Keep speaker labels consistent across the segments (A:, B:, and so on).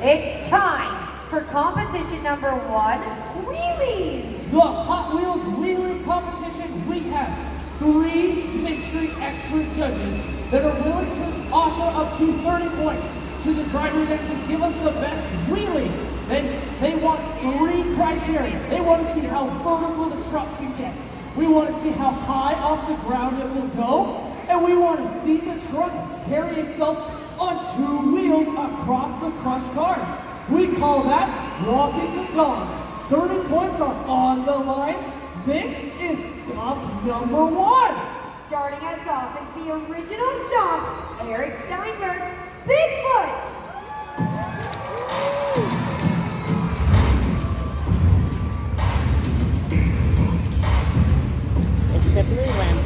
A: It's time for competition number 1, wheelies.
B: The Hot Wheels wheelie competition, we have 3 mystery expert judges that are willing to offer up to 30 points to the driver that can give us the best wheelie. They want 3 criteria. They want to see how vertical the truck can get. We want to see how high off the ground it will go. And we want to see the truck carry itself on 2 wheels across the crushed cars. We call that walking the dog. 30 points are on the line. This is stop number 1.
A: Starting us off is the original stomp, Eric Steinberg, Bigfoot.
C: It's the blue one.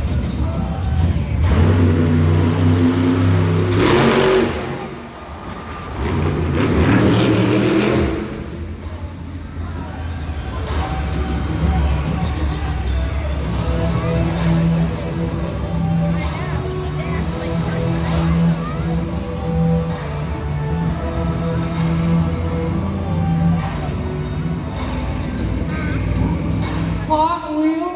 B: Hot Wheels